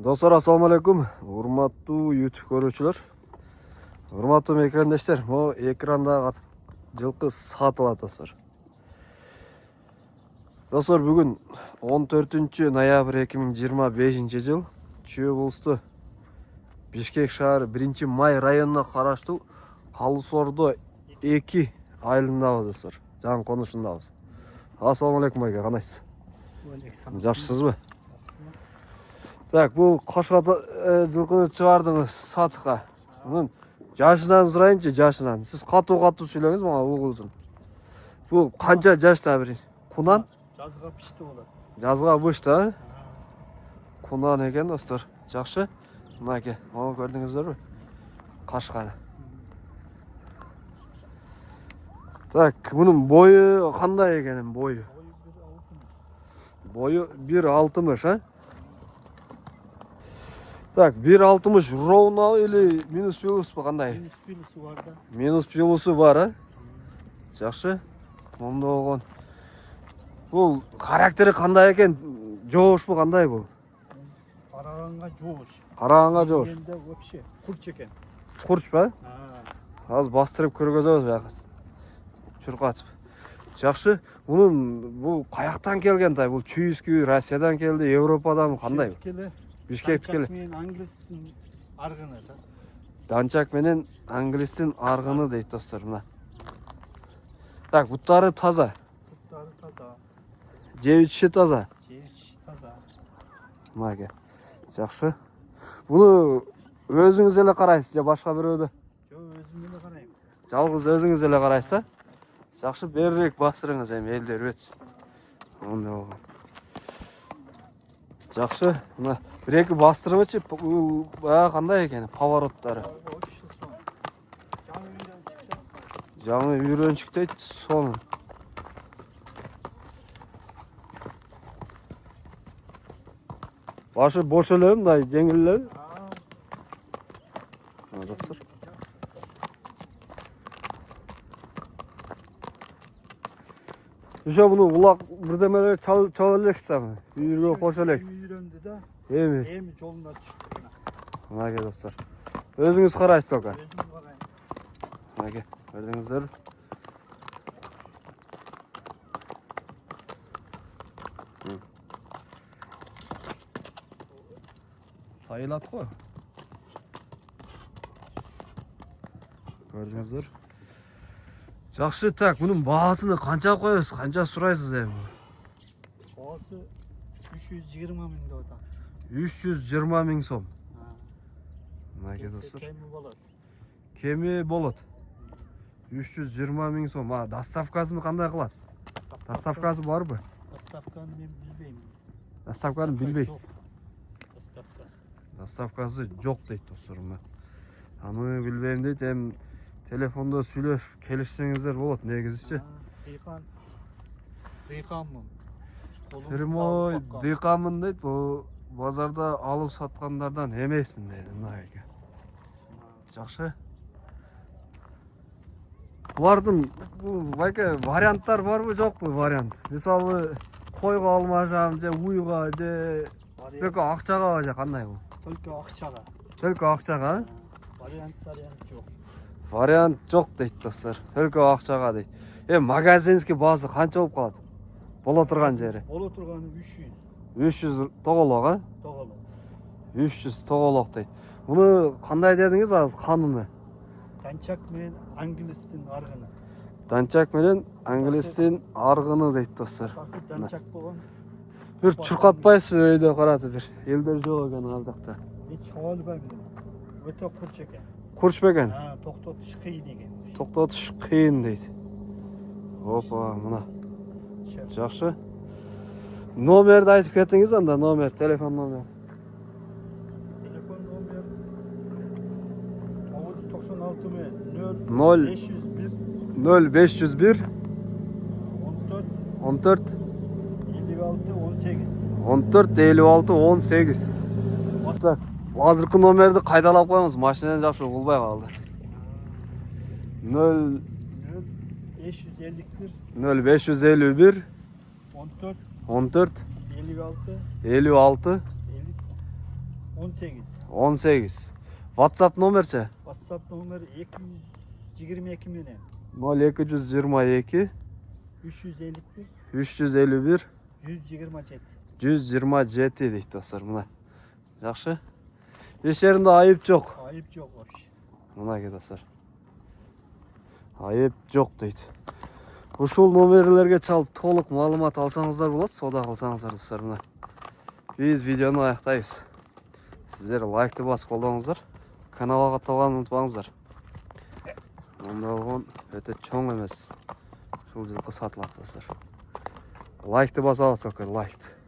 Dostlar, assalamu alaikum. Урматтуу YouTube көрүүчүлөр. Урматтуу экрандештер, могу экрандагы жылкы сатылат достор. Достор, бүгүн 14-ноябрь 2025 жыл Чүй облусту Бишкек шаары 1-Май районуна караштуу Калысордо 2 айылындабыз достор. Жаңы конушундабыз. Assalamu alaikum айга, кандайсыз? Жакшысызбы? Так, бұл қошқа жылқыны шығардыңыз сатыққа. Бұның жашынан сұрайыншы, жашынан. Сіз қату сөйлеңіз маған оғылсын. Бұл қанша жашта бір? Құнан? Жазға пішті болады. Жазға пішті, а? Құнан екен, достар. Жақшы? Мұна әке, маған көрдіңіздер бі? Қашқаны. Так, бұның бойы қандай екенім, бойы? Бойы 1.60, а? Так, 1.60 ровно или минус плюс по қандай? Минус плюсы бар да. Минус плюсы бар, а? Жақшы. Мұнда оған. Бұл характері қандай екен? Жоғыш бұл қандай бұл? Қарағанға жоғыш. Қарағанға жоғыш. Енді вообще құрч екен. Құрч ба? Аз бастырып көргіземіз бақыт. Чұрқатып. Жақшы. Бұл қаяқтан келген тай? Бұл Чүйіский Россиядан келді, Европадан қандай? Бишкек келе. Данчак менен англистин аргыны да. Данчак менен англистин аргыны дейт достор мына. Так, буттары таза. Буттары таза. Жебичи таза. Жебичи таза. Мына жақсы. Буну өзүңүз эле карайсыз же башка бирөөдө? Жок, өзүм эле карайм. Жалгыз өзүңүз эле карайсыз? Жақшы, берирээк бастырыңыз эми элдер өтсүн. Мындай болгон. Жақшы, мына бір-екі бастырмычы, қандай екен, повороттары. Жаңы үйреншік дейді, соның. Башы бош өлі, мындай жеңілі. Жақсыр. Үші бұны ұлақ бірдемелер чал өлексіз әмі. Үйірге қош өлексіз. Үйренді да. Еми жолына шықты. Мына достар. Өзіңіз қарайсыз оқа? Өзім қарайым. Мына көрдіңіздер. Тайылат қой. Көрдіңіздер. Жақшы, так, бұның бағасыны қанша қойыз, қанша сұрайсыз әмі? Бағасы 320 мың да. 320 мың сом. Мына достар. Кеме болады. 320 мың сом. Доставкасын қандай қыласыз? Доставкасы бар бі? Доставканы мен білбеймін. Доставканы білбейсіз? Доставкасы жоқ дейді достар. Аны білбеймін дейді, телефонда сөйлесіп келішсеңіздер болады, негізіші. Дыйқанмын. Прямой дыйқанмын дейді, бұл базарда алып сатқандардан емесмін дейді. Жақшы. Бұлардың варианттар бар бұл, жоқ бұл вариант. Мысалы, қойға алмажам, же уйға, же только ақшаға же қандай бұл? Только ақшаға. Только ақшаға? Вариант жоқ. Вариант жоқ дейді достар. Только ақшаға дейді. Магазинский базы қанша болып қалады? Бола тұрған жері? Бола тұрғаны 300. 300 тоғылық, а? Тоғылық. 300 тоғылық дейді. Бұны қандай дедіңіз аз қаныны? Данчак мен англистин арғыны. Данчак менен англистин арғыны дейді достар. Данчак болған. Bir çırqatpayız öyle qaratı bir. Elder жоқ ekan алдықта. Чоғалбаймын. Өте құрч екен. Құрч бекен? Тоқтатыш қиын екен. Тоқтатыш қиын дейді. Опа, мына. Жақсы. Номерді айтып кеттіңіз анда, номер, телефон номер. Телефон номер 996 мен 0501 14 14 56 18. Так, азыркы номерді қайдалап қойыңыз, машинаны жақшы ұғылбай қалды. 0551 14 56 18. 18. WhatsApp номерче? WhatsApp номері 222 менен 0222 351 351 127. 127 дейді достар, мына. Жақсы. Еш жерінде айып жоқ. Ayıp жоқ вообще. Мына достар. Айып жоқ дейді. Ушул номерлерге чалып толық маалымат алсаңыздар болады, сода кылсаңыздар достар, мына. Биз видеону аяктайбыз. Сиздер лайкты басып колдоңуздар. Каналга катталганды унутпаңыздар. Мында болгон өтө чоң эмес. Ушул жылкы сатылат достар. Лайкты басабыз, лайкты.